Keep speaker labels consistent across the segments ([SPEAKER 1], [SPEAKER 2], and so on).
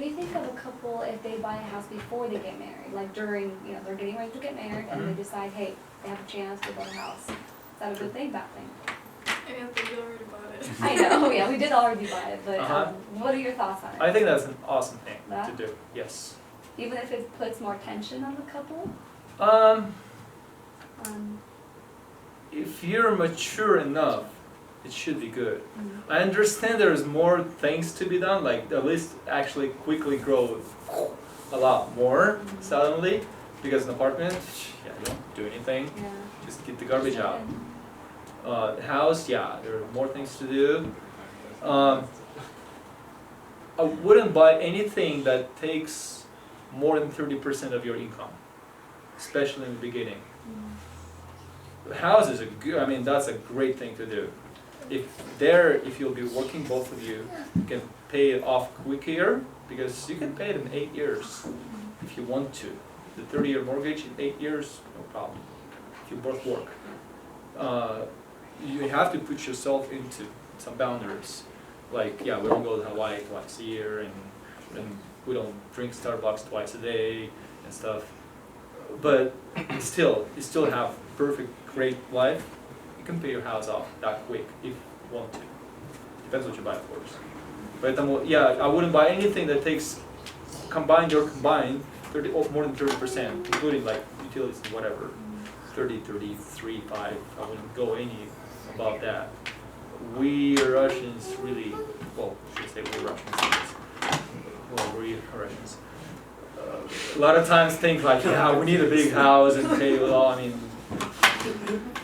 [SPEAKER 1] What do you think of a couple if they buy a house before they get married? Like during, they're getting ready to get married and they decide, hey, they have a chance to buy a house. Is that a good thing, bad thing?
[SPEAKER 2] I don't think you already bought it.
[SPEAKER 1] I know, yeah, we did already buy it, but what are your thoughts on it?
[SPEAKER 3] I think that's an awesome thing
[SPEAKER 1] That?
[SPEAKER 3] to do, yes.
[SPEAKER 1] Even if it puts more tension on the couple?
[SPEAKER 3] If you're mature enough, it should be good.
[SPEAKER 1] Mm-hmm.
[SPEAKER 3] I understand there's more things to be done, like at least actually quickly grow a lot more suddenly, because an apartment, yeah, you don't do anything,
[SPEAKER 1] Yeah.
[SPEAKER 3] just get the garbage out. House, yeah, there are more things to do. I wouldn't buy anything that takes more than 30% of your income, especially in the beginning. The house is that's a great thing to do. If you'll be working, both of you can pay it off quicker, because you can pay it in 8 years if you want to. The 30-year mortgage in 8 years, no problem, if you both work. You have to put yourself into some boundaries. Like, yeah, we don't go to Hawaii twice a year, and we don't drink Starbucks twice a day and stuff. But still, you still have perfect, great life. You can pay your house off that quick if you want to. Depends what you buy, of course. But I wouldn't buy anything that takes combined 30 or more than 30%, including like utilities and whatever. 30, 33, 5. I wouldn't go any above that. We Russians really, well, I should say we Russians. Well, we Russians. A lot of times think like, yeah, we need a big house and pay well.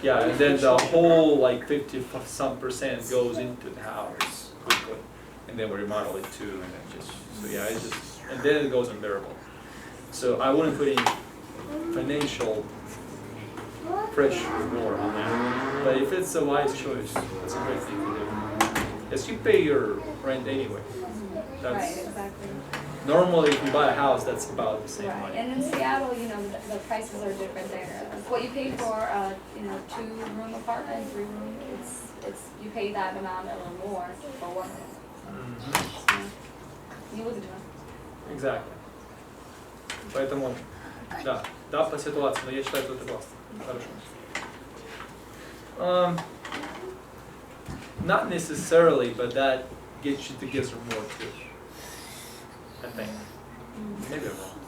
[SPEAKER 3] Yeah, and then the whole like 50-some% goes into the house quickly, and then we remodel it too, and then and then it goes unbearable. So I wouldn't put any financial pressure more on that. But if it's a wise choice, it's a great thing to do. Yes, you pay your rent anyway.
[SPEAKER 1] Right, exactly.
[SPEAKER 3] Normally, if you buy a house, that's about the same money.
[SPEAKER 1] And in Seattle, the prices are different there. What you pay for a 2-room apartment, 3-room, it's you pay that amount a little more for one. Не буду делать.
[SPEAKER 3] Exactly. Поэтому, да, по ситуации, но я считаю, что это классно. Хорошо. Not necessarily, but that gets you together more too. I think. Maybe I'm wrong.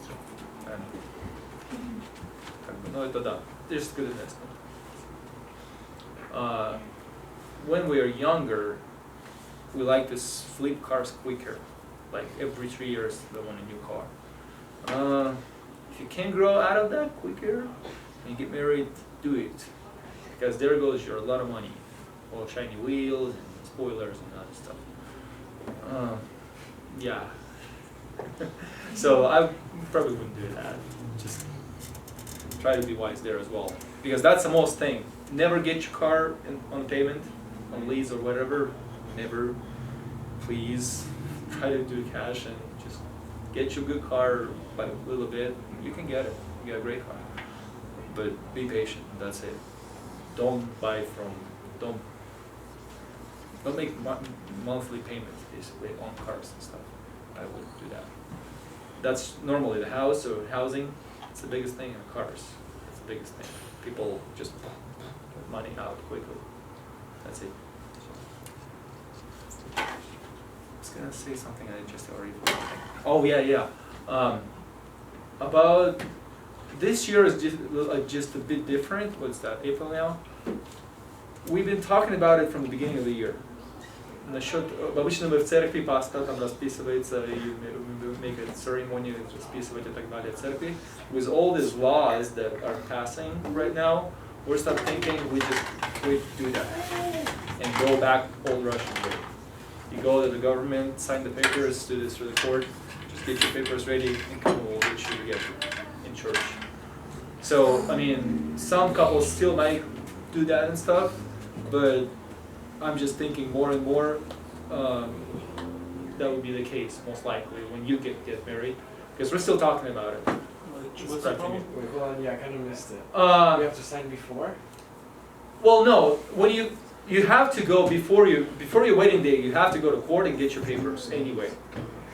[SPEAKER 3] No, это да. There's good investment. When we are younger, we like to flip cars quicker. Like every 3 years, we want a new car. If you can grow out of that quicker and get married, do it. Because there goes a lot of money. All shiny wheels and spoilers and other stuff. Yeah. So I probably wouldn't do that. Just try to be wise there as well. Because that's the most thing. Never get your car on payment, on lease or whatever. Never. Please try to do cash and just get you a good car by a little bit. You can get it. You get a great car. But be patient. That's it. Don't make monthly payments basically on cars and stuff. I wouldn't do that. That's normally the house or housing. It's the biggest thing, and cars. It's the biggest thing. People just put money out quickly. That's it. I was gonna say something I just already forgot. Oh yeah. About this year is just a bit different. What's that? April now. We've been talking about it from the beginning of the year. Обычно мы в церкви пастор там расписывается и make a ceremony, расписывать и так далее в церкви. With all these laws that are passing right now, we're start thinking we just quit do that and go back old Russian way. You go to the government, sign the papers, do this through the court, just get your papers ready, and come will get you together in church. So some couples still might do that and stuff, but I'm just thinking more and more that would be the case most likely when you get married, because we're still talking about it.
[SPEAKER 4] What's the problem? Wait, hold on, yeah, I kind of missed it. We have to sign before?
[SPEAKER 3] Well, no. When you have to go before your wedding day, you have to go to court and get your papers anyway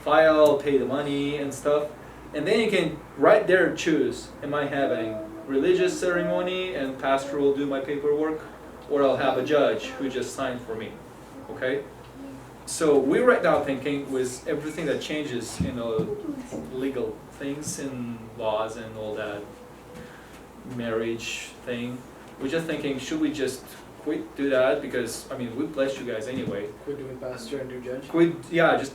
[SPEAKER 3] file, pay the money and stuff. And then you can right there choose, am I having religious ceremony and pastor will do my paperwork, or I'll have a judge who just signed for me, okay? So we're right now thinking with everything that changes, legal things and laws and all that marriage thing, we're just thinking, should we just quit do that? Because, I mean, we bless you guys anyway.
[SPEAKER 4] Quit doing pastor and do judge?
[SPEAKER 3] Just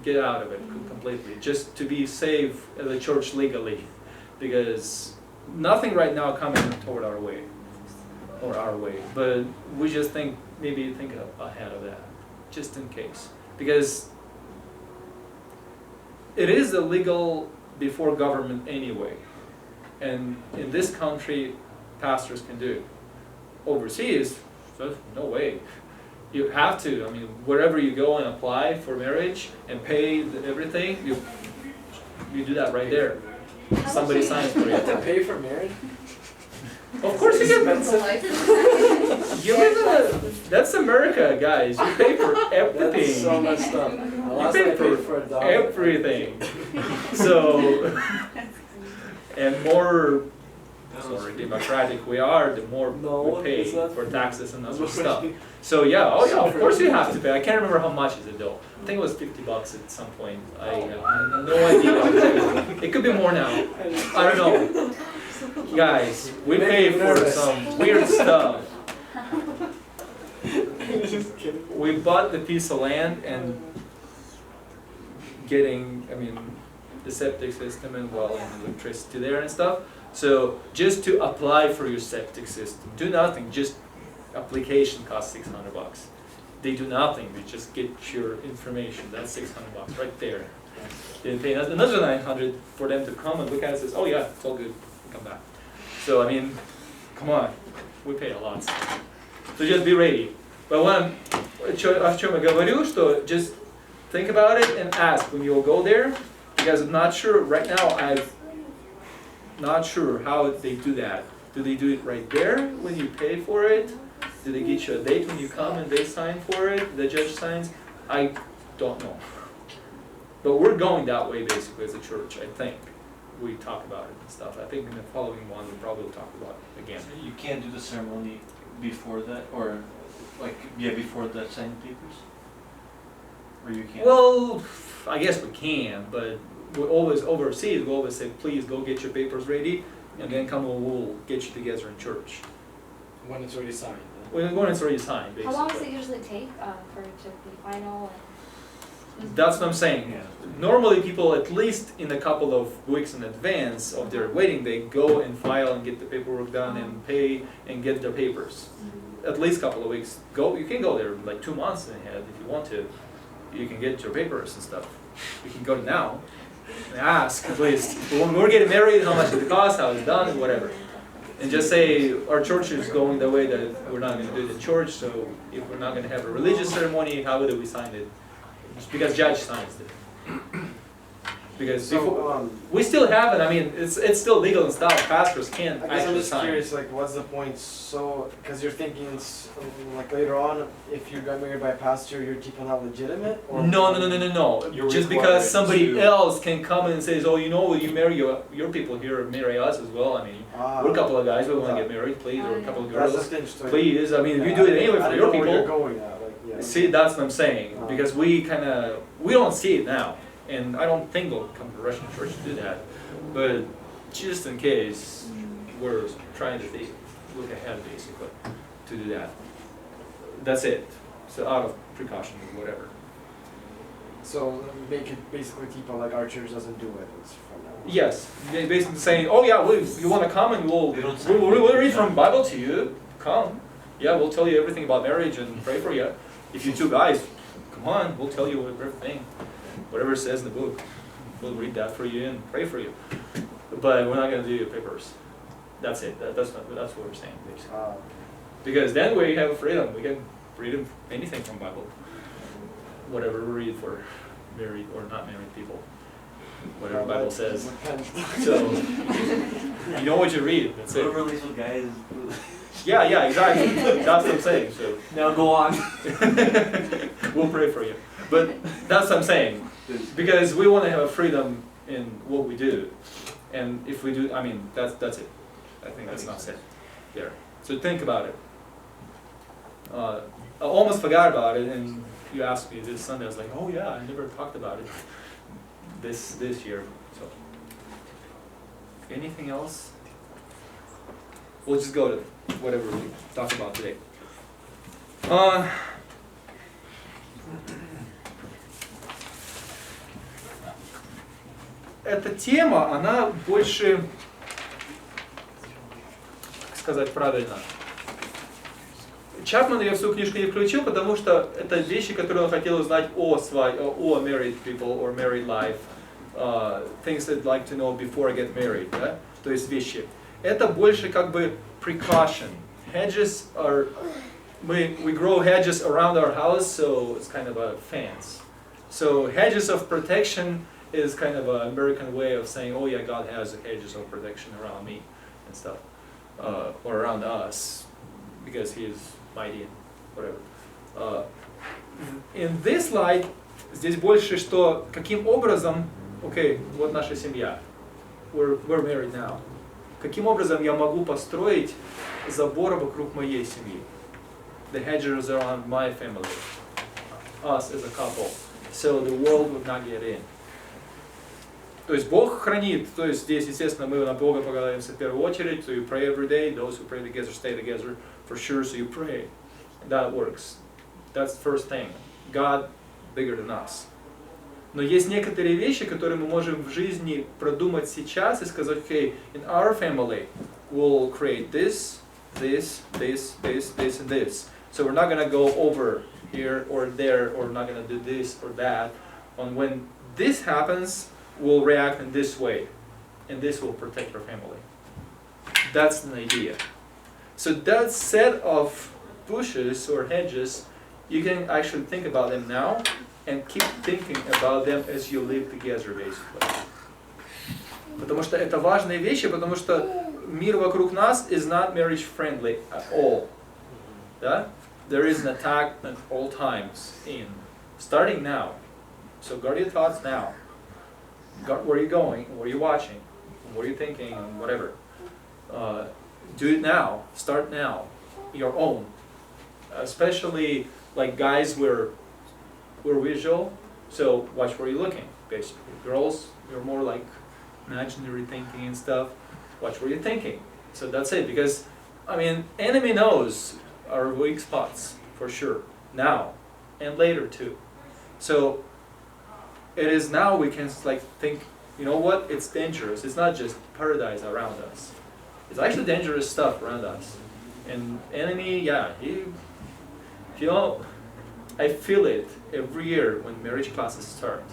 [SPEAKER 3] get out of it completely, just to be safe at the church legally, because nothing right now coming toward our way, but we just maybe think ahead of that, just in case, because it is illegal before government anyway, and in this country, pastors can do it. Overseas, no way. You have to. I mean, wherever you go and apply for marriage and pay everything, you do that right there. Somebody signs for
[SPEAKER 4] You
[SPEAKER 3] you.
[SPEAKER 4] have to pay for marriage?
[SPEAKER 3] Of course you get. You live in that's America, guys. You pay for everything.
[SPEAKER 4] That's so messed up.
[SPEAKER 3] You pay for
[SPEAKER 4] a dog.
[SPEAKER 3] everything. So, and more democratic we are, the more we pay for taxes and other stuff. So yeah, of course you have to pay. I can't remember how much is it though. I think it was $50 at some point. I have no idea. It could be more now. I don't know. Guys, we pay for some weird stuff. We bought the piece of land and getting, the septic system and well and electricity there and stuff. So just to apply for your septic system, do nothing, just application costs $600. They do nothing, they just get your information, that's $600 right there. They pay another $900 for them to come and look at it and says, oh yeah, it's all good, come back. So come on, we pay a lot. So just be ready. But о чем я говорю, что just think about it and ask when you'll go there, because I'm not sure, right now I'm not sure how they do that. Do they do it right there when you pay for it? Do they get you a date when you come and they sign for it, the judge signs? I don't know. But we're going that way basically as a church, I think. We talk about it and stuff. I think in the following one we probably will talk about it again.
[SPEAKER 5] So you can't do the ceremony before that, or before the signing papers? Or you can't?
[SPEAKER 3] Well, I guess we can, but we always overseas, we always say, please go get your papers ready, and then come and we'll get you together in church.
[SPEAKER 4] When it's already signed.
[SPEAKER 3] When it's already signed, basically.
[SPEAKER 1] How long does it usually take for it to be final?
[SPEAKER 3] That's what I'm saying.
[SPEAKER 5] Yeah.
[SPEAKER 3] Normally people, at least in a couple of weeks in advance of their wedding, they go and file and get the paperwork done and pay and get their papers. At least a couple of weeks. You can go there like 2 months ahead if you want to. You can get your papers and stuff. You can go now and ask at least, when we're getting married, how much it costs, how it's done, whatever. And just say, our church is going the way that we're not going to do it in church, so if we're not going to have a religious ceremony, how do we sign it? Just because judge signs it. Because we still have it, it's still legal and stuff, pastors can't
[SPEAKER 4] I guess I'm
[SPEAKER 3] actually
[SPEAKER 4] just
[SPEAKER 3] sign.
[SPEAKER 4] curious, what's the point? Because you're thinking, later on, if you got married by a pastor, your people not legitimate? Or
[SPEAKER 3] No.
[SPEAKER 5] You're
[SPEAKER 3] Just
[SPEAKER 5] required
[SPEAKER 3] because somebody
[SPEAKER 5] to-
[SPEAKER 3] else can come and says, oh, you marry your people here, marry us as well. We're a couple of guys, we want to get married, please, or a couple of
[SPEAKER 4] That's
[SPEAKER 3] girls,
[SPEAKER 4] just interesting.
[SPEAKER 3] please. If you do it anyway
[SPEAKER 4] I
[SPEAKER 3] for
[SPEAKER 4] don't
[SPEAKER 3] your
[SPEAKER 4] know where you're
[SPEAKER 3] people.
[SPEAKER 4] going at,
[SPEAKER 3] See, that's what I'm saying, because we don't see it now, and I don't think they'll come to Russian church to do that, but just in case, we're trying to look ahead basically to do that. That's it. So out of precaution or whatever.
[SPEAKER 4] So make it basically keep on our church doesn't do it. It's from now on.
[SPEAKER 3] Yes, they basically saying, oh yeah, you want to come and we'll read from Bible to you. Come, yeah, we'll tell you everything about marriage and pray for you. If you two guys, come on, we'll tell you everything, whatever it says in the book. We'll read that for you and pray for you. But we're not going to do your papers. That's it. That's what we're saying, basically. Because then we have freedom. We can read anything from Bible. Whatever we read for married or not married people. Whatever the Bible says. So, you know what you read. That's it.
[SPEAKER 5] Whoever leaves with guys.
[SPEAKER 3] Yeah, exactly. That's what I'm saying. So
[SPEAKER 5] Now go on.
[SPEAKER 3] we'll pray for you. But that's what I'm saying. Because we want to have a freedom in what we do, and if we do, I mean, that's it. I think that's not said there. So think about it. I almost forgot about it, and you asked me this Sunday. I was like, oh yeah, I never talked about it this year. So, anything else? We'll just go to whatever we talked about today. Эта тема, она больше, как сказать правильно, Чапман ее в свою книжку не включил, потому что это вещи, которые он хотел узнать о married people or married life, things that I'd like to know before I get married, да? То есть вещи. Это больше как бы precaution. Hedges are, we grow hedges around our house, so it's kind of a fence. So hedges of protection is kind of an American way of saying, oh yeah, God has hedges of protection around me and stuff, or around us, because He is mighty and whatever. In this light, здесь больше, что каким образом, окей, вот наша семья, we're married now. Каким образом я могу построить забор вокруг моей семьи? The hedges around my family, us as a couple, so the world would not get in. То есть Бог хранит, то есть здесь, естественно, мы на Бога полагаемся в первую очередь, so you pray every day, those who pray together stay together, for sure, so you pray. That works. That's the first thing. God bigger than us. Но есть некоторые вещи, которые мы можем в жизни продумать сейчас и сказать, okay, in our family, we'll create this, this, this, this, this, and this. So we're not going to go over here or there, or not going to do this or that. And when this happens, we'll react in this way, and this will protect our family. That's the idea. So that set of bushes or hedges, you can actually think about them now, and keep thinking about them as you live together, basically. Потому что это важные вещи, потому что мир вокруг нас is not marriage friendly at all. Да? There is an attack at all times, starting now. So guard your thoughts now. Guard where you're going, where you're watching, what you're thinking, and whatever. Do it now. Start now. Your own. Especially like guys, we're visual, so watch where you're looking, basically. Girls, you're more like imaginary thinking and stuff. Watch where you're thinking. So that's it, because, I mean, enemy knows our weak spots, for sure, now, and later too. So, it is now we can like think, you know what, it's dangerous. It's not just paradise around us. It's actually dangerous stuff around us. And enemy, yeah, you know, I feel it every year when marriage classes start.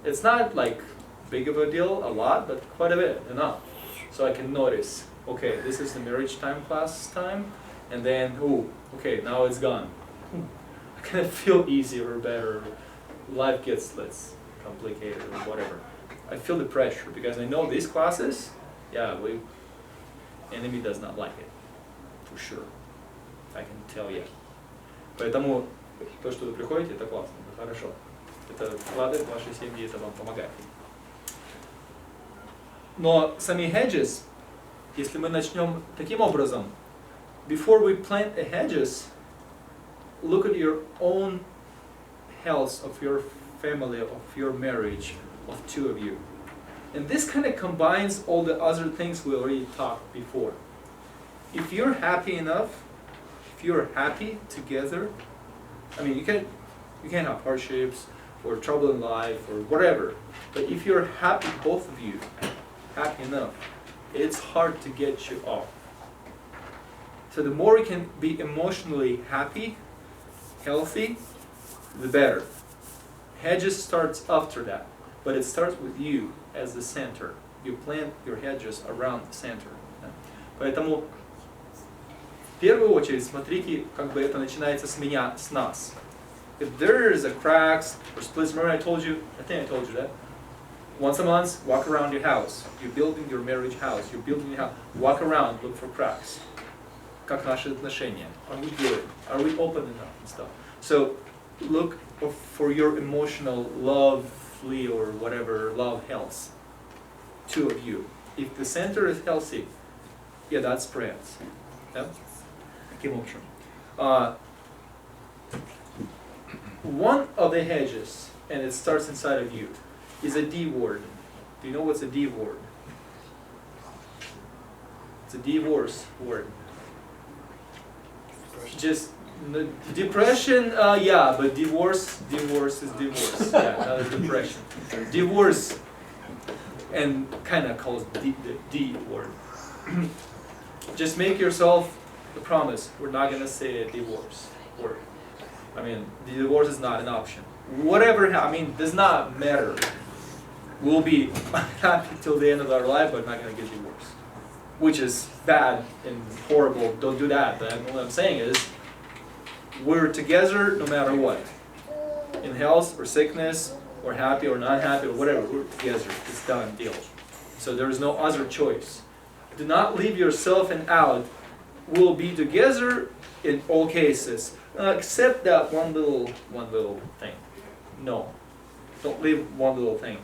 [SPEAKER 3] It's not like big of a deal, a lot, but quite a bit, enough. So I can notice, okay, this is the marriage class time, and then, ooh, okay, now it's gone. I kind of feel easier or better. Life gets less complicated or whatever. I feel the pressure because I know these classes, yeah, enemy does not like it, for sure. I can tell you. Поэтому то, что вы приходите, это классно, это хорошо. Это вкладывает в ваши семьи, это вам помогает. Но сами hedges, если мы начнем таким образом, before we plant the hedges, look at your own health of your family, of your marriage, of two of you. And this kind of combines all the other things we already talked before. If you're happy enough, if you're happy together, I mean, you can have hardships or trouble in life or whatever, but if you're happy, both of you, happy enough, it's hard to get you off. So the more you can be emotionally happy, healthy, the better. Hedges starts after that, but it starts with you as the center. You plant your hedges around the center. Поэтому в первую очередь смотрите, как бы это начинается с меня, с нас. If there is a cracks or splits, remember I told you that. Once a month, walk around your house. You're building your marriage house. You're building your house. Walk around, look for cracks. Как наши отношения? Are we good? Are we open enough and stuff? So look or for your emotional lovely or whatever love health, two of you. If the center is healthy, yeah, that spreads. Yeah? Таким образом. One of the hedges, and it starts inside of you, is a D word. Do you know what's a D word? It's a divorce word. Just depression, yeah, but divorce is divorce. Yeah, that is depression. Divorce, and kind of calls the D word. Just make yourself a promise. We're not gonna say a divorce word. I mean, the divorce is not an option. Whatever, does not matter. We'll be happy till the end of our life, but not gonna get divorced. Which is bad and horrible. Don't do that. But what I'm saying is, we're together no matter what. In health or sickness, or happy or not happy or whatever, we're together. It's done deal. So there is no other choice. Do not leave yourself and out. We'll be together in all cases, except that one little thing. No, don't leave one little thing.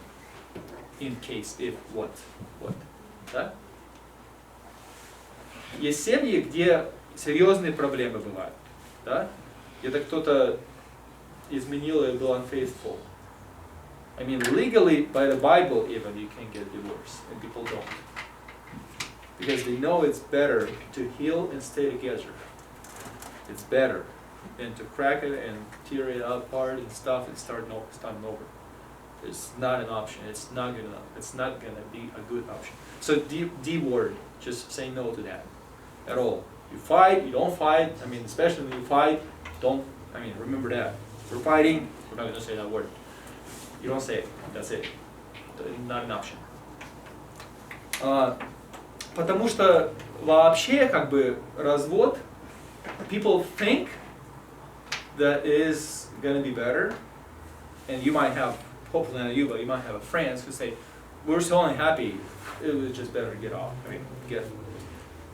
[SPEAKER 3] In case if what, да? Есть семьи, где серьезные проблемы бывают, да? Где-то кто-то изменил и был unfaithful. Legally, by the Bible even, you can get divorced, and people don't. Because they know it's better to heal and stay together. It's better than to crack it and tear it apart and stuff and start over. It's not an option. It's not good enough. It's not going to be a good option. So D word, just say no to that at all. You fight, you don't fight. Especially when you fight, remember that. If we're fighting, we're not going to say that word. You don't say it. That's it. Not an option. Потому что вообще развод, people think that it is going to be better, and you might have, hopefully not you, but you might have friends who say, we're so unhappy, it was just better to get off.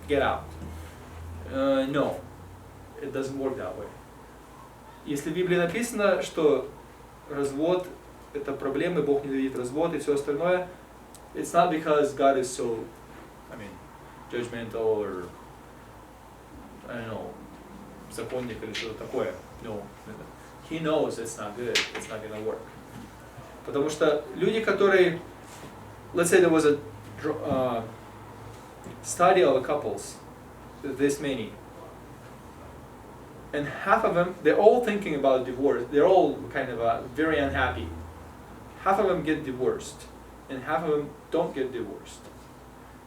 [SPEAKER 3] Get out. No, it doesn't work that way. Если в Библии написано, что развод это проблемы, Бог ненавидит развод и все остальное, it's not because God is so, judgmental or, I don't know, законник или что-то такое. No. He knows it's not good, it's not going to work. Потому что люди, которые, let's say there was a study of couples, this many, and half of them, they're all thinking about divorce, they're all kind of very unhappy. Half of them get divorced, and half of them don't get divorced.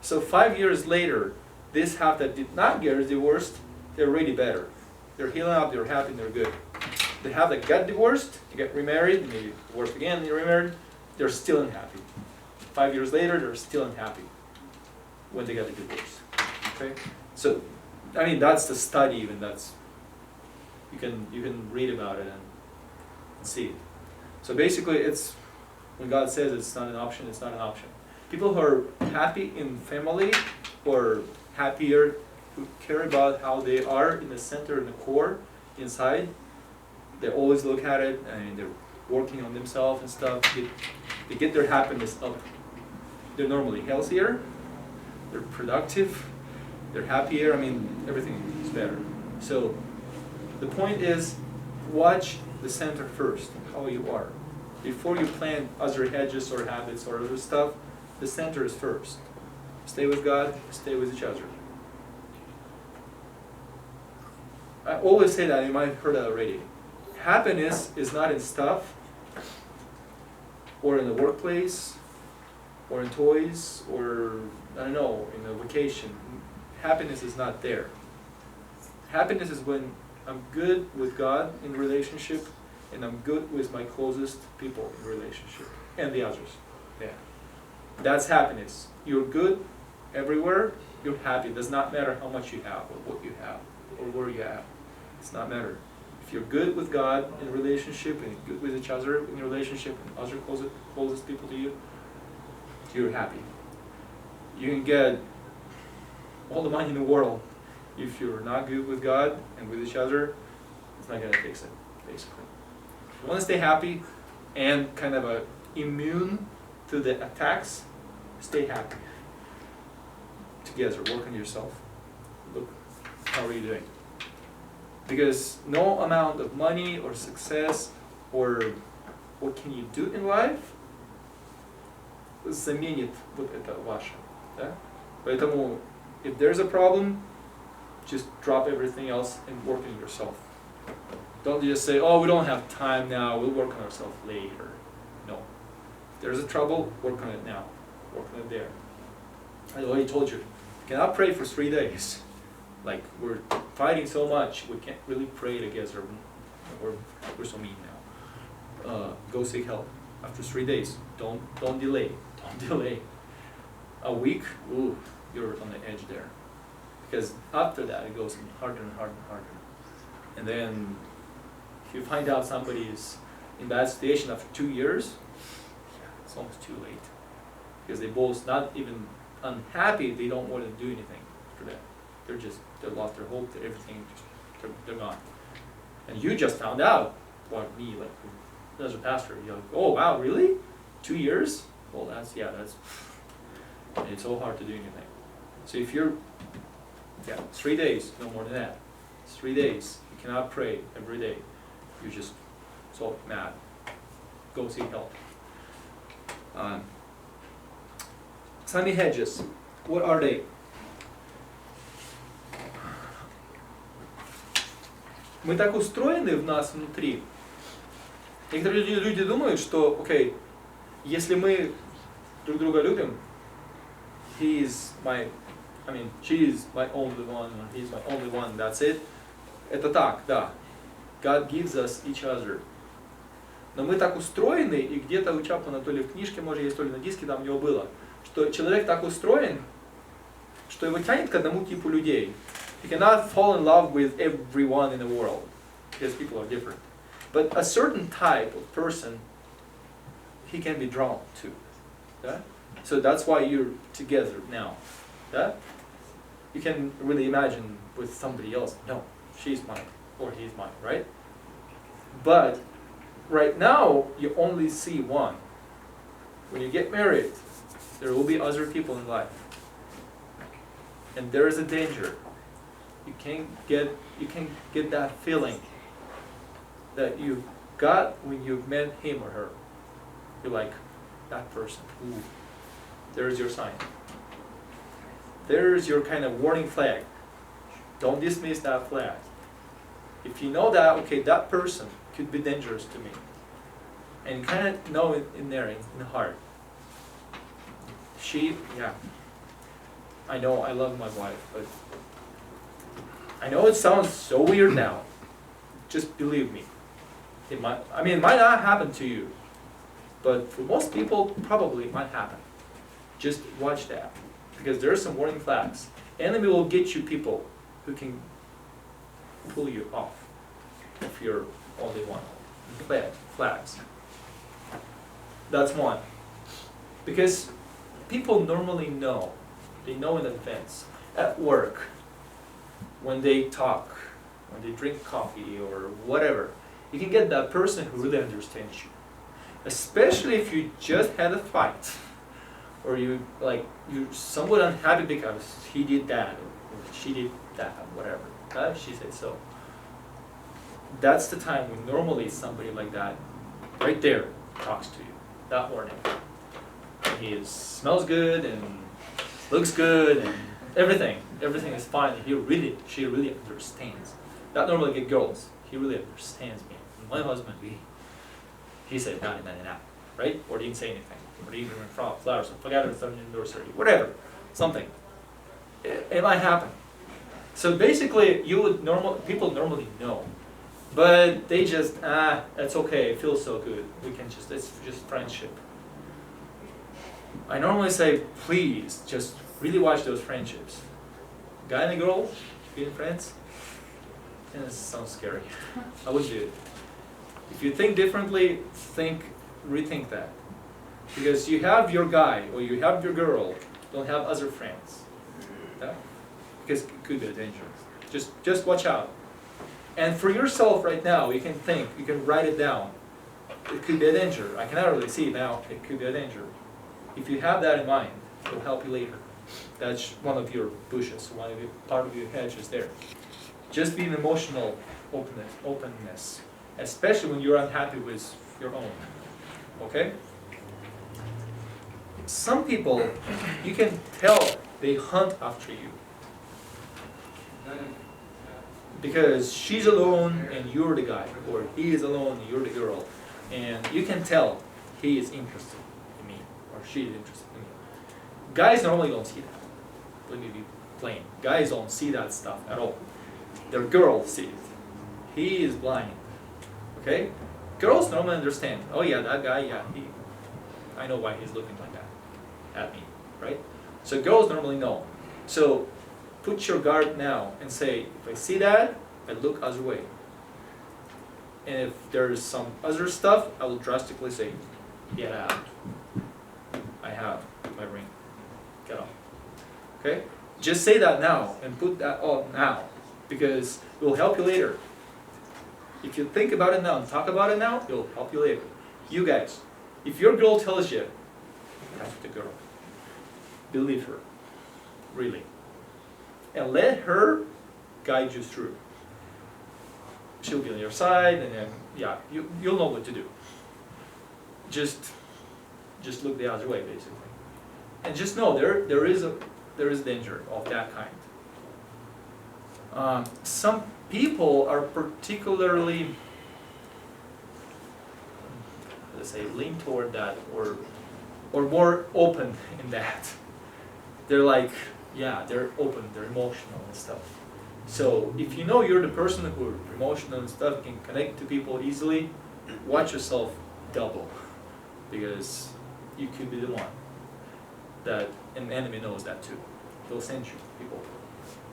[SPEAKER 3] So 5 years later, this half that did not get divorced, they're really better. They're healing up, they're happy, they're good. The half that got divorced, they get remarried, maybe divorced again, they remarried, they're still unhappy. 5 years later, they're still unhappy when they got the divorce. Okay? So, that's the study even, that's, you can read about it and see it. So basically it's, when God says it's not an option, it's not an option. People who are happy in family, or happier, who care about how they are in the center, in the core, inside, they always look at it and they're working on themselves and stuff. They get their happiness up. They're normally healthier, they're productive, they're happier, everything is better. So the point is, watch the center first, how you are. Before you plan other hedges or habits or other stuff, the center is first. Stay with God, stay with each other. I always say that, you might have heard that already. Happiness is not in stuff, or in the workplace, or in toys, or, in a vacation. Happiness is not there. Happiness is when I'm good with God in relationship, and I'm good with my closest people in relationship, and the others. Yeah. That's happiness. You're good everywhere, you're happy. It does not matter how much you have, or what you have, or where you have. It's not matter. If you're good with God in relationship, and good with each other in relationship, and other closest people to you, you're happy. You can get all the money in the world. If you're not good with God and with each other, it's not going to fix it, basically. you want to stay happy and kind of immune to the attacks, stay happy. Together, work on yourself. Look, how are you doing? Because no amount of money or success or what can you do in life заменит вот это ваше. Да? Поэтому, if there's a problem, just drop everything else and work on yourself. Don't just say, oh, we don't have time now, we'll work on ourselves later. No. If there's a trouble, work on it now. Work on it there. I already told you, you cannot pray for 3 days. Like, we're fighting so much, we can't really pray together. We're so mean now. Go seek help. After 3 days, don't delay. Don't delay. A week, ooh, you're on the edge there. Because after that, it goes harder and harder and harder. And then, if you find out somebody is in bad situation after 2 years, it's almost too late. Because they both not even unhappy, they don't want to do anything for that. They lost their hope, everything, they're gone. And you just found out, about me, like, as a pastor, you're like, oh wow, really? 2 years? Well, it's so hard to do anything. So if you're, 3 days, no more than that. 3 days, you cannot pray every day. You're just so mad. Go seek help. Sami hedges, what are they? Мы так устроены в нас внутри. Некоторые люди думают, что, окей, если мы друг друга любим, she is my only one, or he's my only one, that's it. Это так, да. God gives us each other. Но мы так устроены, и где-то у Чаплана, то ли в книжке, может, есть, то ли на диске, там у него было, что человек так устроен, что его тянет к одному типу людей. He cannot fall in love with everyone in the world, because people are different. But a certain type of person, he can be drawn to. Yeah? So that's why you're together now. Yeah? You can really imagine with somebody else, no, she's mine, or he's mine, right? But right now, you only see one. When you get married, there will be other people in life. And there is a danger. You can get that feeling that you got when you met him or her. You're like, that person, ooh, there's your sign. There's your kind of warning flag. Don't dismiss that flag. If you know that, okay, that person could be dangerous to me, and you kind of know it in there, in the heart. I know I love my wife, but I know it sounds so weird now. Just believe me. It might not happen to you, but for most people, probably it might happen. Just watch that, because there are some warning flags. Enemy will get you people who can pull you off if you're only one. Flags. That's one. Because people normally know. They know in advance. At work, when they talk, when they drink coffee or whatever, you can get that person who really understands you. Especially if you just had a fight, or you're somewhat unhappy because he did that, or she did that, whatever. She said so. That's the time when normally somebody like that, right there, talks to you. That morning. He smells good and looks good and everything is fine. She really understands. That normally get girls. He really understands me. My husband, he said nah, right? Or didn't say anything. Or didn't even flowers. I forgot it was anniversary. Whatever, something. It might happen. So basically, people normally know, but they just it's okay. It feels so good. It's just friendship. I normally say, please, just really watch those friendships. Guy and a girl being friends, and it sounds scary. I would do it. If you think differently, rethink that. Because you have your guy or you have your girl, don't have other friends. Yeah? Because it could be a danger. Just watch out. And for yourself right now, you can write it down. it could be a danger. I cannot really see it now. It could be a danger. If you have that in mind, it'll help you later. That's one of your bushes, part of your hedge is there. Just be an emotional openness, especially when you're unhappy with your own. Okay? Some people, you can tell they hunt after you. Because she's alone and you're the guy, or he is alone and you're the girl. And you can tell he is interested in me, or she is interested in me. Guys normally don't see that. Let me be plain. Guys don't see that stuff at all. Their girl sees it. He is blind. Okay? Girls normally understand. Oh yeah, that guy, yeah, I know why he's looking like that at me, right? So girls normally know. So put your guard now and say, if I see that, I look other way. And if there's some other stuff, I will drastically say, get out. I have my ring. Get off. Okay? Just say that now and put that on now, because it will help you later. If you think about it now and talk about it now, it will help you later. You guys, if your girl tells you, that's the girl. Believe her. Really. And let her guide you through. She'll be on your side, and then, yeah, you'll know what to do. Just look the other way, basically. And just know there is danger of that kind. Some people are particularly, let's say, lean toward that, or more open in that. They're like, yeah, they're open, they're emotional and stuff. So if you know you're the person who's emotional and stuff, can connect to people easily, watch yourself double, because you could be the one that an enemy knows that too. They'll send you people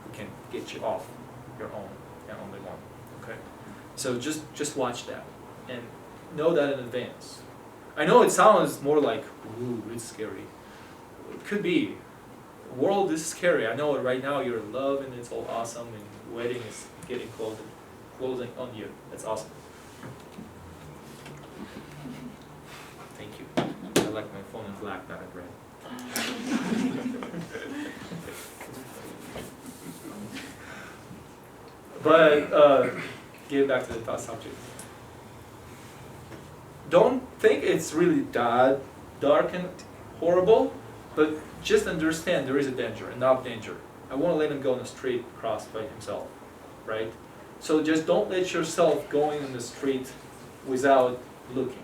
[SPEAKER 3] who can get you off your own and only one. Okay, so just watch that and know that in advance. I know it sounds more like, ooh, it's scary. It could be. The world is scary. I know right now you're in love and it's all awesome, and the wedding is getting closing on you. That's awesome. Thank you. I like my phone in black, not in red. But get back to the first subject. Don't think it's really that dark and horrible, but just understand there is a danger, enough danger. I won't let him go on the street crossed by himself, right? So just don't let yourself going in the street without looking,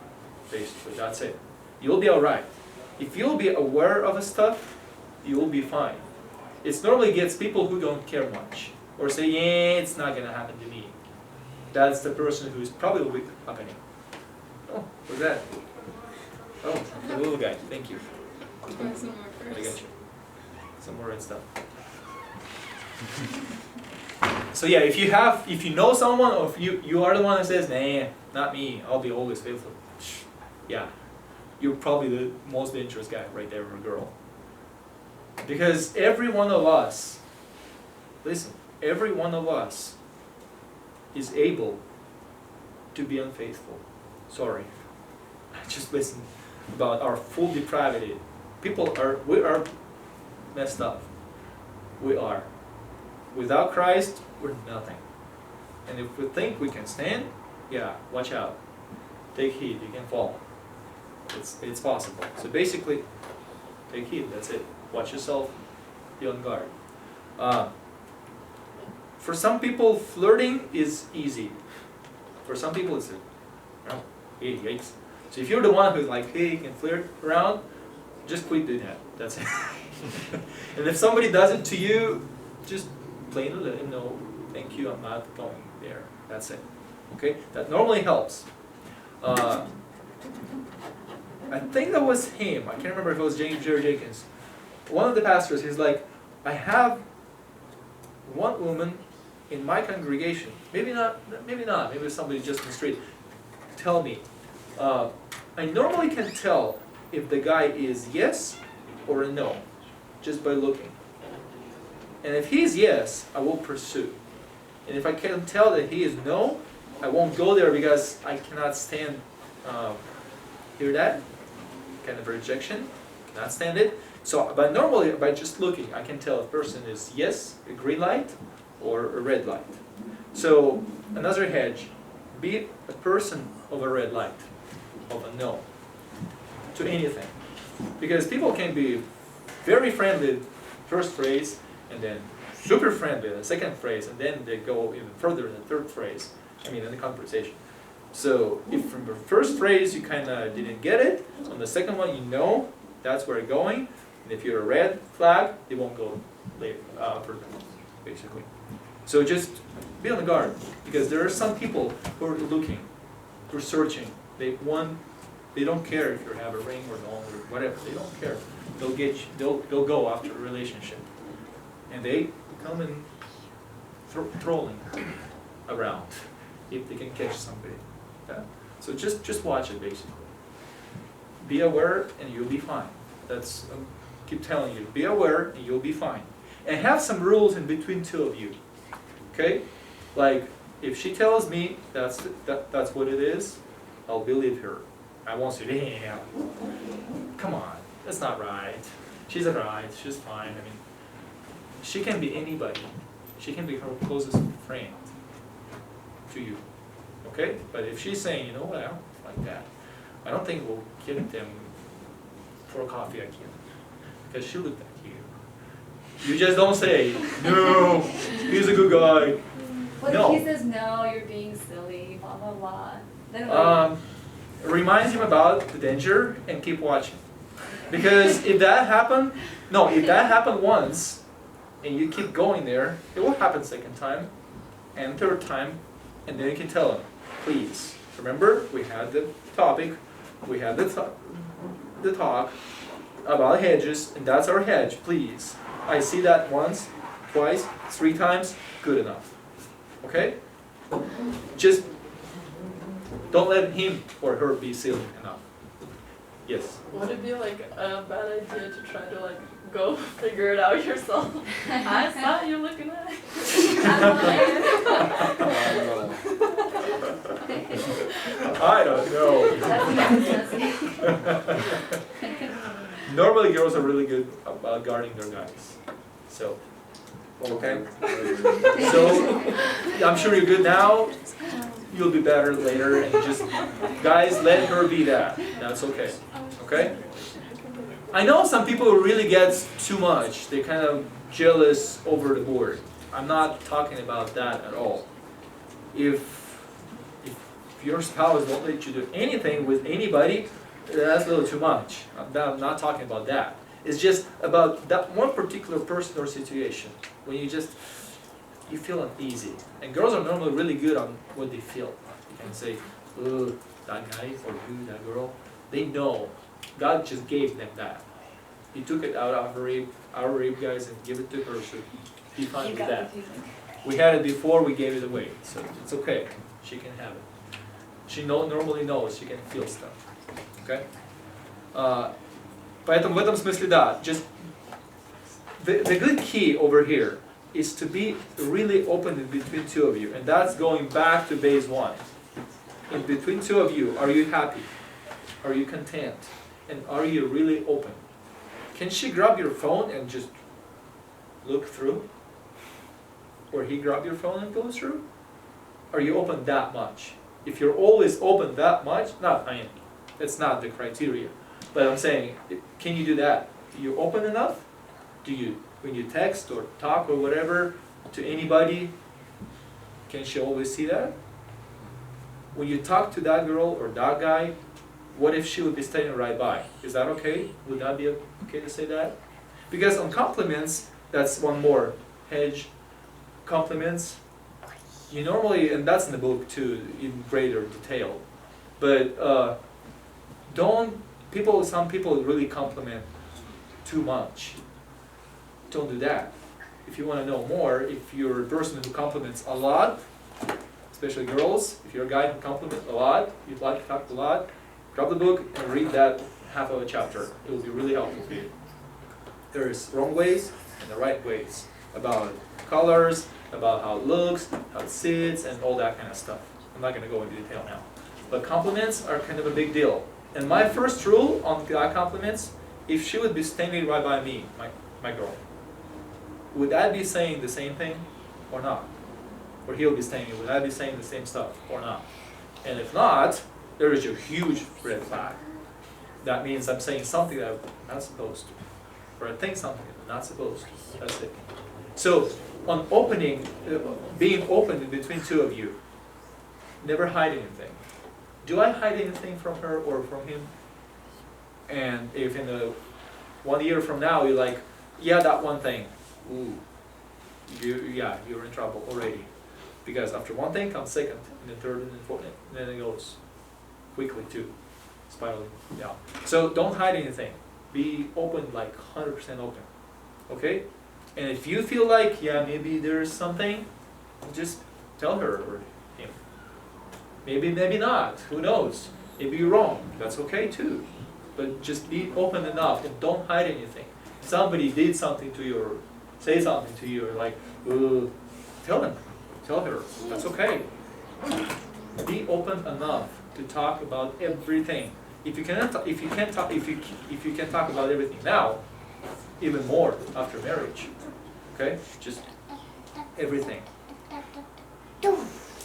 [SPEAKER 3] basically, that's it. You'll be alright. If you'll be aware of the stuff, you'll be fine. It normally gets people who don't care much, or say, yeah, it's not gonna happen to me. That's the person who's probably happening. Oh, what's that? Oh, the little guy, thank you.
[SPEAKER 2] Buy some more
[SPEAKER 3] I got
[SPEAKER 2] first.
[SPEAKER 3] you. Some more red stuff. So yeah, if you know someone, or if you are the one that says, nah, not me, I'll be always faithful. Yeah, you're probably the most dangerous guy right there, or girl. Because every one of us, listen, every one of us is able to be unfaithful. Sorry. Just listen about our full depravity. We are messed up. We are. Without Christ, we're nothing. And if we think we can stand, yeah, watch out. Take heed, you can fall. It's possible. So basically, take heed, that's it. Watch yourself, be on guard. For some people, flirting is easy. For some people, it's yikes. So if you're the one who's like, hey, you can flirt around, just quit doing that. That's it. And if somebody does it to you, just plainly let him know, thank you, I'm not going there. That's it. Okay? That normally helps. I think that was him. I can't remember if it was James Jerry Jenkins. One of the pastors, he's like, I have one woman in my congregation, maybe maybe somebody just in the street, tell me, I normally can tell if the guy is yes or a no, just by looking. And if he's yes, I will pursue. And if I can tell that he is no, I won't go there because I cannot stand hear that? Kind of rejection, cannot stand it. So, but normally by just looking, I can tell if a person is yes, a green light, or a red light. So another hedge, be a person of a red light, of a no, to anything. Because people can be very friendly first phrase, and then super friendly the second phrase, and then they go even further in the third phrase, in the conversation. So if from the first phrase you kind of didn't get it, on the second one you know that's where you're going, and if you're a red flag, they won't go later, further, basically. So just be on the guard, because there are some people who are looking, who are searching. They don't care if you have a ring or no, or whatever. They don't care. They'll get you, they'll go after a relationship, and they come and trolling around if they can catch somebody. Yeah. So just watch it, basically. Be aware and you'll be fine. That's keep telling you. Be aware and you'll be fine. And have some rules in between two of you. Okay? Like if she tells me that's what it is, I'll believe her. I won't say, damn, come on, that's not right. She's alright, she's fine. She can be anybody. She can be her closest friend to you. Okay? But if she's saying, you know what, I don't like that, I don't think we'll get them for a coffee again, because she looked at you. You just don't say, no, he's a good guy.
[SPEAKER 1] What
[SPEAKER 3] No.
[SPEAKER 1] if he says, no, you're being silly, blah, blah, blah. Then what?
[SPEAKER 3] Remind him about the danger and keep watching. Because if that happened once, and you keep going there, it will happen second time, and third time, and then you can tell him, please, remember, we had the topic, we had the talk about hedges, and that's our hedge, please. I see that once, twice, 3 times, good enough. Okay? Just don't let him or her be silly enough. Yes?
[SPEAKER 2] Would it be like a bad idea to try to like go figure it out yourself? I saw you looking at it.
[SPEAKER 3] I don't know.
[SPEAKER 1] That's necessary.
[SPEAKER 3] Normally girls are really good about guarding their guys. So, okay? So, I'm sure you're good now. You'll be better later, and just, guys, let her be that. That's okay. Okay? I know some people really get too much. They're kind of jealous over the board. I'm not talking about that at all. If your spouse won't let you do anything with anybody, that's a little too much. I'm not talking about that. It's just about that one particular person or situation when you feel uneasy. And girls are normally really good on what they feel. You can say, oh, that guy or you, that girl, they know. God just gave them that. He took it out of our rib guys, and give it to her, so be fine with that. We had it before, we gave it away, so it's okay. She can have it. She normally knows, she can feel stuff. Okay? Поэтому в этом смысле, да, just the good key over here is to be really open in between two of you, and that's going back to base 1. In between two of you, are you happy? Are you content? And are you really open? Can she grab your phone and just look through? Or he grab your phone and go through? Are you open that much? If you're always open that much, it's not the criteria. But I'm saying, can you do that? Do you open enough? Do you, when you text or talk or whatever to anybody, can she always see that? When you talk to that girl or that guy, what if she would be standing right by? Is that okay? Would that be okay to say that? Because on compliments, that's one more hedge. Compliments, you normally, and that's in the book too, in greater detail. But some people really compliment too much. Don't do that. If you want to know more, if you're a person who compliments a lot, especially girls, if you're a guy who compliments a lot, you'd like to talk a lot, grab the book and read that half of a chapter. It will be really helpful for you. There's wrong ways and the right ways about colors, about how it looks, how it sits, and all that kind of stuff. I'm not going to go into detail now. But compliments are kind of a big deal. And my first rule on compliments, if she would be standing right by me, my girl, would I be saying the same thing or not? Or he'll be saying it, would I be saying the same stuff or not? And if not, there is a huge red flag. That means I'm saying something that I'm not supposed to. Or I think something that I'm not supposed to. That's it. So, on opening, being open between two of you, never hide anything. Do I hide anything from her or from him? And if in 1 year from now you're like, yeah, that one thing, ooh, you're in trouble already. Because after one thing comes second, and then third, and then fourth, and then it goes quickly too, spiraling down. So don't hide anything. Be open, like 100% open, okay? And if you feel like, yeah, maybe there's something, just tell her or him. Maybe not, who knows? Maybe you're wrong, that's okay too. But just be open enough and don't hide anything. If somebody did something to you or say something to you, or like, tell them, tell her, that's okay. Be open enough to talk about everything. If you can talk about everything now, even more after marriage. Okay? Just everything.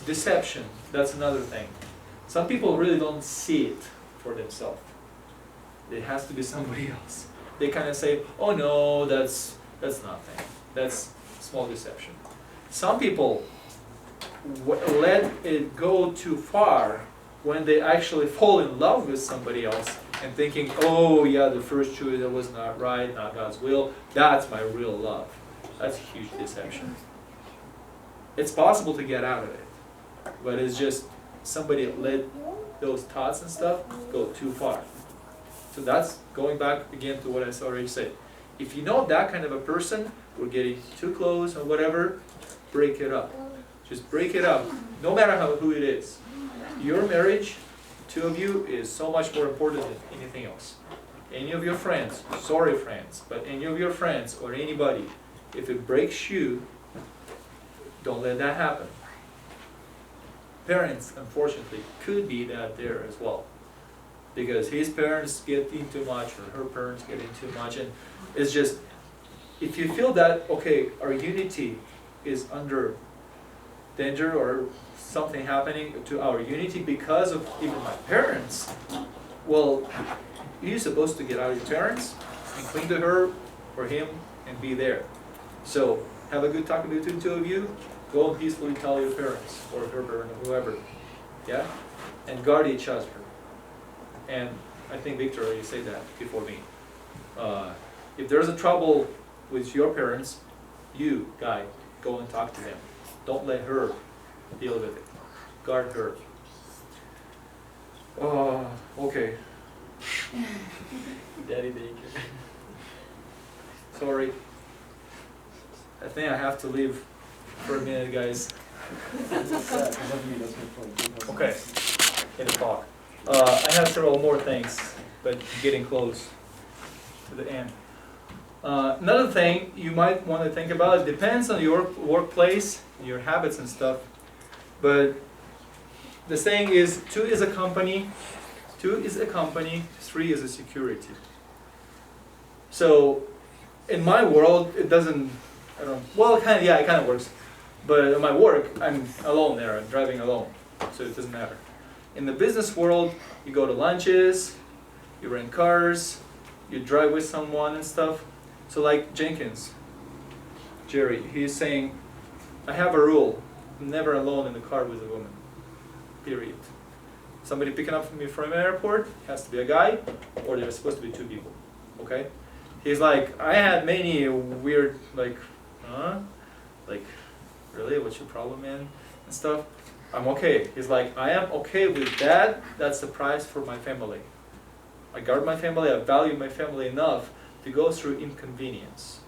[SPEAKER 3] Deception, that's another thing. Some people really don't see it for themselves. It has to be somebody else. They kind of say, oh no, that's nothing. That's small deception. Some people let it go too far when they actually fall in love with somebody else and thinking, oh yeah, the first choice that was not right, not God's will, that's my real love. That's a huge deception. It's possible to get out of it, but it's just somebody let those thoughts and stuff go too far. So that's going back again to what I already said. If you know that kind of a person, we're getting too close or whatever, break it up. Just break it up, no matter who it is. Your marriage, two of you, is so much more important than anything else. Any of your friends, sorry friends, but any of your friends or anybody, if it breaks you, don't let that happen. Parents, unfortunately, could be that there as well. Because his parents get in too much or her parents get in too much. And it's just, if you feel that, okay, our unity is under danger or something happening to our unity because of even my parents, well, you're supposed to get out of your parents and cling to her or him and be there. So have a good talk between the two of you. Go and peacefully tell your parents or her parent or whoever. Yeah? And guard each other. And I think Victor already said that before me. If there's a trouble with your parents, you, guy, go and talk to them. Don't let her deal with it. Guard her. Okay. Daddy daycare. Sorry. I think I have to leave for a minute, guys. Okay. 8 o'clock. I have several more things, but getting close to the end. Another thing you might want to think about, it depends on your workplace, your habits and stuff, but the saying is 2 is a company, 3 is a security. So in my world, it doesn't, it kind of works, but in my work, I'm alone there, I'm driving alone, so it doesn't matter. In the business world, you go to lunches, you rent cars, you drive with someone and stuff. So like Jenkins, Jerry, he's saying, I have a rule, I'm never alone in the car with a woman, period. Somebody picking up me from the airport, has to be a guy, or there's supposed to be 2 people, okay? He's like, I had many weird, like, really, what's your problem, man, and stuff. I'm okay. He's like, I am okay with that. That's the price for my family. I guard my family. I value my family enough to go through inconvenience.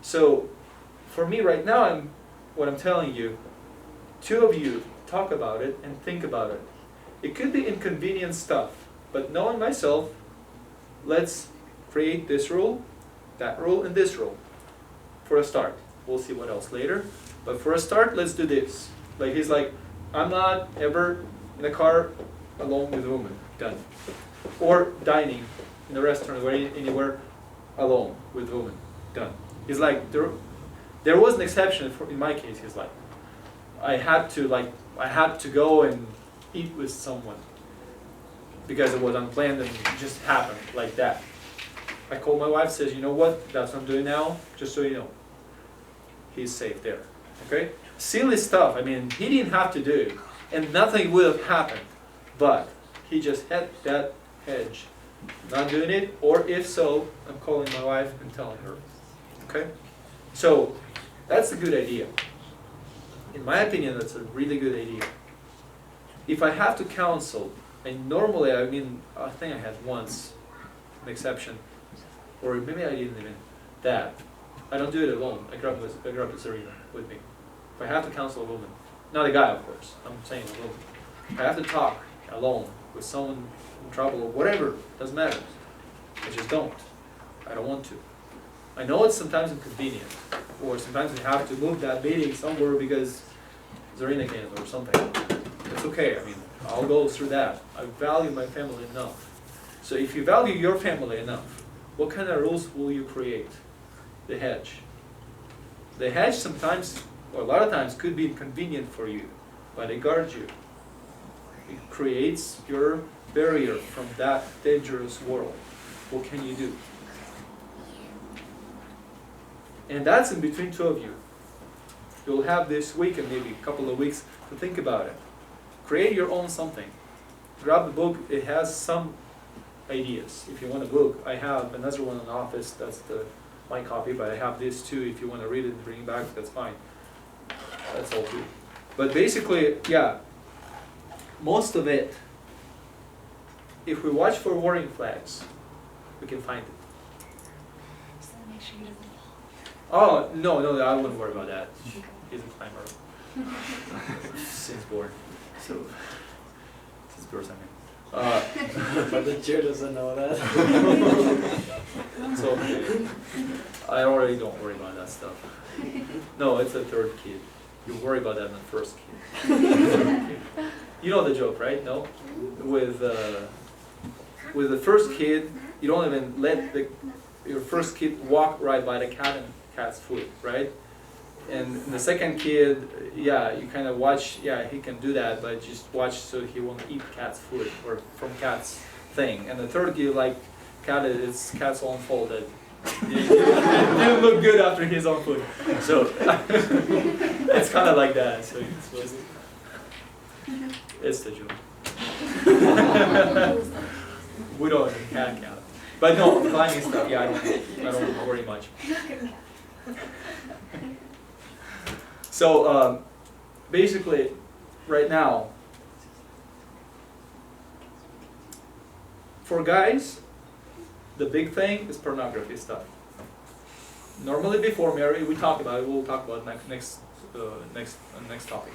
[SPEAKER 3] So, for me right now, what I'm telling you, 2 of you talk about it and think about it. It could be inconvenient stuff, but knowing myself, let's create this rule, that rule, and this rule for a start. We'll see what else later. But for a start, let's do this. Like he's like, I'm not ever in a car alone with a woman, done. Or dining in a restaurant or anywhere, alone with a woman, done. He's like, there was an exception in my case. He's like, I had to go and eat with someone because it was unplanned and it just happened like that. I called my wife, says, you know what, that's what I'm doing now, just so you know. He's safe there, okay? Silly stuff, I mean, he didn't have to do it, and nothing would have happened, but he just had that hedge. Not doing it, or if so, I'm calling my wife and telling her, okay? So, that's a good idea. In my opinion, that's a really good idea. If I have to counsel, and normally, I think I had once an exception, or maybe I didn't even, that. I don't do it alone. I grab Serena with me. If I have to counsel a woman, not a guy of course, I'm saying a woman. If I have to talk alone with someone in trouble or whatever, doesn't matter. I just don't. I don't want to. I know it's sometimes inconvenient, or sometimes we have to move that meeting somewhere because Zarina can't or something. It's okay, I mean, I'll go through that. I value my family enough. So if you value your family enough, what kind of rules will you create? The hedge. The hedge sometimes, or a lot of times, could be inconvenient for you, but it guards you. It creates your barrier from that dangerous world. What can you do? And that's in between two of you. You'll have this week and maybe a couple of weeks to think about it. Create your own something. Grab the book, it has some ideas. If you want a book, I have another one in the office, that's my copy, but I have this too. If you want to read it and bring it back, that's fine. That's all too. But basically, yeah, most of it, if we watch for warning flags, we can find it.
[SPEAKER 1] Just to make sure he doesn't fall.
[SPEAKER 3] Oh, no, I wouldn't worry about that. He's a climber. Since born. So, since birth, I mean.
[SPEAKER 4] But the chair doesn't know that.
[SPEAKER 3] So, I already don't worry about that stuff. No, it's the third kid. You worry about that in the first kid. You know the joke, right? No? With the first kid, you don't even let your first kid walk right by the cat's foot, right? And the second kid, yeah, you kind of watch, yeah, he can do that, but just watch so he won't eat cat's food or from cat's thing. And the third kid, like, it's cat's own fault that it didn't look good after his own food. So it's kind of like that. So it's the joke. We don't cat. But no, climbing stuff, yeah, I don't worry much. So basically, right now, for guys, the big thing is pornography stuff. Normally, before marriage, we talk about it. We'll talk about it next topic.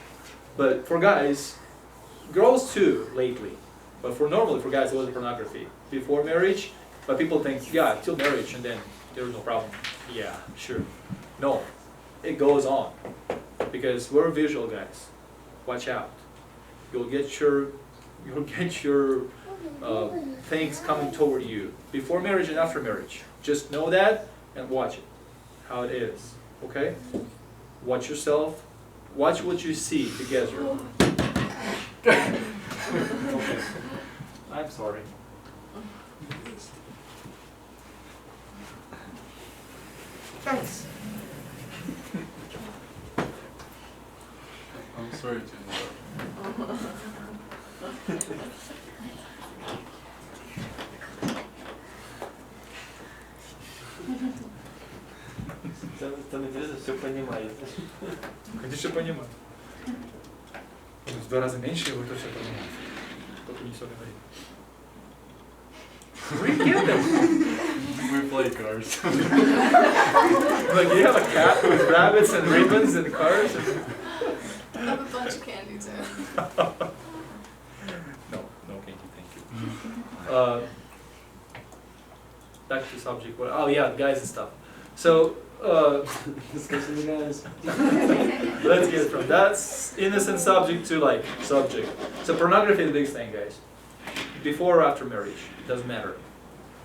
[SPEAKER 3] But for guys, girls too lately. But normally for guys, it was pornography before marriage. But people think, yeah, till marriage, and then there's no problem. Yeah, sure. No, it goes on. Because we're visual guys. Watch out. You'll get your things coming toward you before marriage and after marriage. Just know that and watch it, how it is. Okay? Watch yourself. Watch what you see together. Okay. I'm sorry. Thanks.
[SPEAKER 5] I'm sorry to interrupt.
[SPEAKER 4] Там интересно, все понимаете.
[SPEAKER 3] Конечно, понимаю. В 2 раза меньше, и вы тоже все понимаете. Только не все говорит. Where do you get them?
[SPEAKER 5] We play cards.
[SPEAKER 3] Like, you have a cat with rabbits and ribbons and cars? And
[SPEAKER 2] I have a bunch of candy too.
[SPEAKER 3] No candy, thank you. Back to subject. Oh yeah, guys and stuff. So,
[SPEAKER 4] Discussing the guys.
[SPEAKER 3] let's get from that innocent subject to like subject. So pornography is the big thing, guys. before or after marriage, doesn't matter.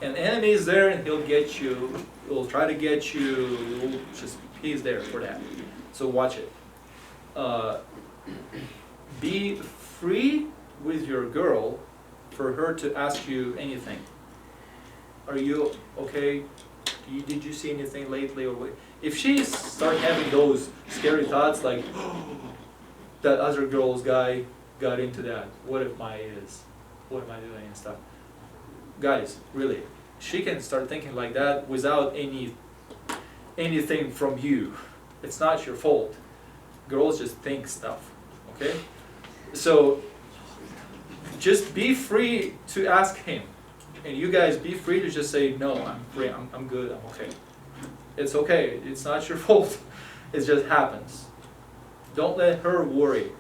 [SPEAKER 3] An enemy is there and he'll get you, he'll try to get you, he's there for that. So watch it. Be free with your girl for her to ask you anything. Are you okay? Did you see anything lately? Or what? If she starts having those scary thoughts like, that other girl's guy got into that, what if my is? What am I doing and stuff? Guys, really, she can start thinking like that without anything from you. It's not your fault. Girls just think stuff, okay? So just be free to ask him. And you guys be free to just say, no, I'm free, I'm good, I'm okay. It's okay, it's not your fault. It just happens. Don't let her worry.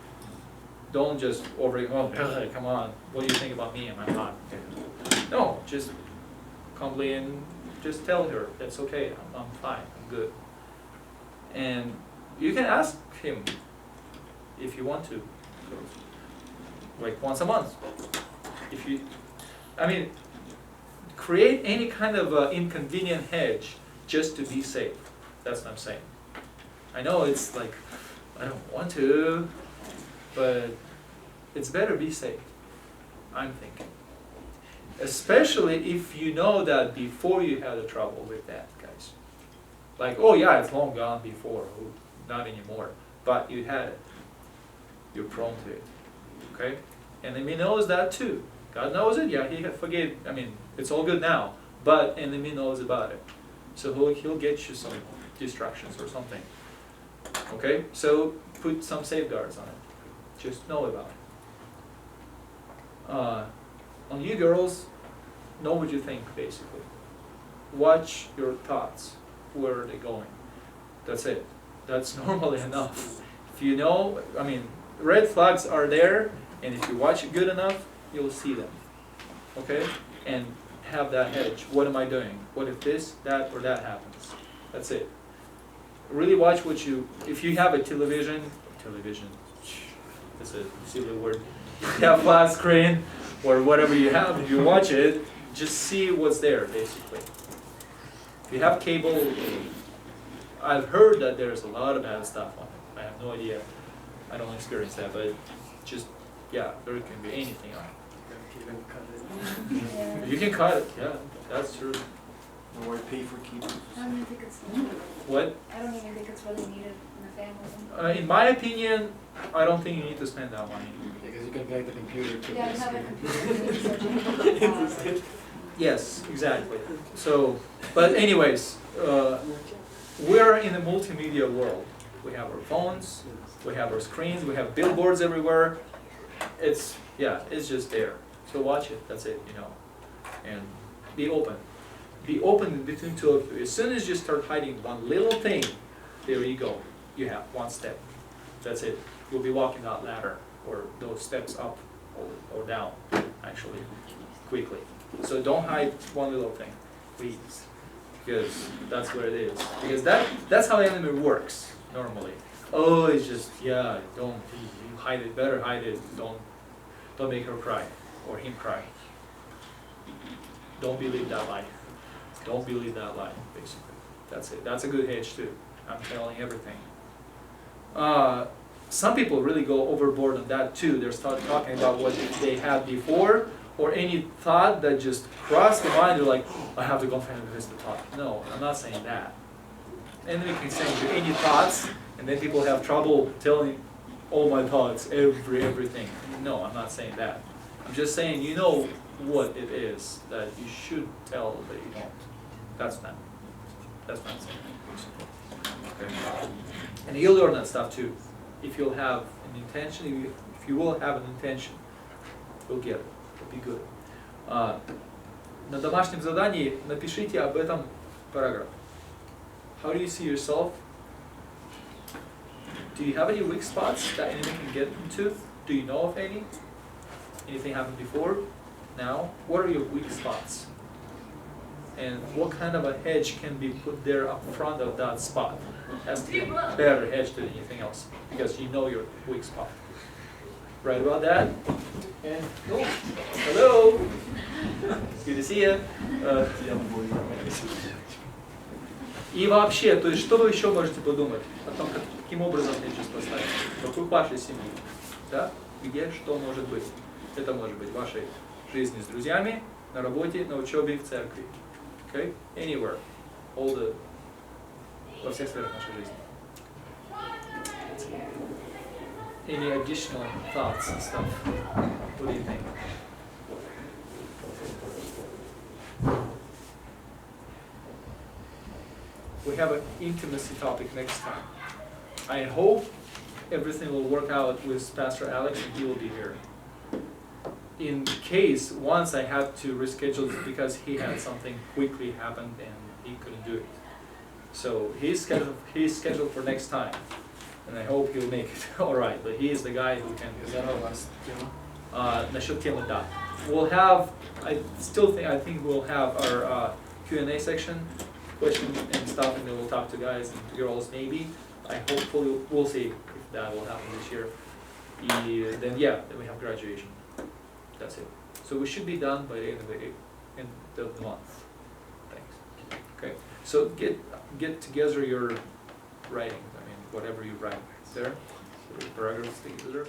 [SPEAKER 3] Don't just come on, what do you think about me? Am I hot? No, just calmly and just tell her, that's okay, I'm fine, I'm good. And you can ask him if you want to, like once a month. If you, create any kind of inconvenient hedge just to be safe. That's what I'm saying. I know it's like, I don't want to, but it's better be safe, I'm thinking. Especially if you know that before you had a trouble with that, guys. Like, oh yeah, it's long gone before, not anymore, but you had it. You're prone to it, okay? Enemy knows that too. God knows it, yeah, he forgave, it's all good now, but enemy knows about it. So he'll get you some distractions or something. Okay, so put some safeguards on it. Just know about it. On you girls, know what you think, basically. Watch your thoughts. Where are they going? That's it. That's normally enough. If you know, red flags are there, and if you watch it good enough, you'll see them. Okay? And have that hedge. What am I doing? What if this, that, or that happens? That's it. Really watch what you, if you have a television, that's a silly word. If you have flat screen, or whatever you have, if you watch it, just see what's there, basically. If you have cable, I've heard that there's a lot of bad stuff on it. I have no idea. I don't experience that, but just, yeah, there can be anything on it. You can cut it, yeah, that's true.
[SPEAKER 4] Or pay for keepers.
[SPEAKER 1] I don't even think it's needed.
[SPEAKER 3] What?
[SPEAKER 1] I don't even think it's really needed in the family.
[SPEAKER 3] In my opinion, I don't think you need to spend that money.
[SPEAKER 4] Because you can connect the computer to
[SPEAKER 1] Yeah, I
[SPEAKER 4] the
[SPEAKER 1] have a
[SPEAKER 4] screen.
[SPEAKER 1] computer.
[SPEAKER 3] Yes, exactly. So, but anyways, we're in a multimedia world. We have our phones, we have our screens, we have billboards everywhere. It's just there. So watch it, that's it, And be open. Be open between two of you. As soon as you start hiding one little thing, there you go. You have one step. That's it. You'll be walking that ladder, or those steps up or down, actually, quickly. So don't hide one little thing, please. Because that's what it is. Because that's how the enemy works, normally. Oh, it's just, don't, you hide it, better hide it. Don't make her cry, or him cry. Don't believe that lie. Don't believe that lie, basically. That's it. That's a good hedge too. I'm telling everything. Some people really go overboard on that too. They start talking about what they had before, or any thought that just crossed the mind. They're like, I have to go find this thought. No, I'm not saying that. Enemy can send you any thoughts, and then people have trouble telling all my thoughts, everything. No, I'm not saying that. I'm just saying you know what it is that you should tell, but you don't. That's not saying. Okay. And you'll learn that stuff too. If you'll have an intention, if you will have an intention, you'll get it. It'll be good. На домашнем задании напишите об этом параграф. How do you see yourself? Do you have any weak spots that enemy can get into? Do you know of any? Anything happened before? Now? What are your weak spots? And what kind of a hedge can be put there up front of that spot? It has to be a better hedge than anything else, because you know your weak spot. Right about that? And, oh, hello! Good to see you. И вообще, то есть, что вы еще можете подумать о том, каким образом личность поставить вокруг вашей семьи? Да? Где что может быть? Это может быть в вашей жизни с друзьями, на работе, на учебе, в церкви. Okay? Anywhere. All the... Во всех сферах нашей жизни. Any additional thoughts and stuff? What do you think? We have an intimacy topic next time. I hope everything will work out with Pastor Alex and he will be here. In case once I had to reschedule it because he had something quickly happened and he couldn't do it. So he's scheduled for next time. And I hope he'll make it alright, but he is the guy who can.
[SPEAKER 4] Is that our last tema?
[SPEAKER 3] Насчет темы, да. We'll have, I think we'll have our Q&A section, questions and stuff, and then we'll talk to guys and girls maybe. Hopefully, we'll see if that will happen this year. Then we have graduation. That's it. So we should be done by the end of the month. Thanks. Okay. So get together your writing. I mean, whatever you write there, paragraphs together.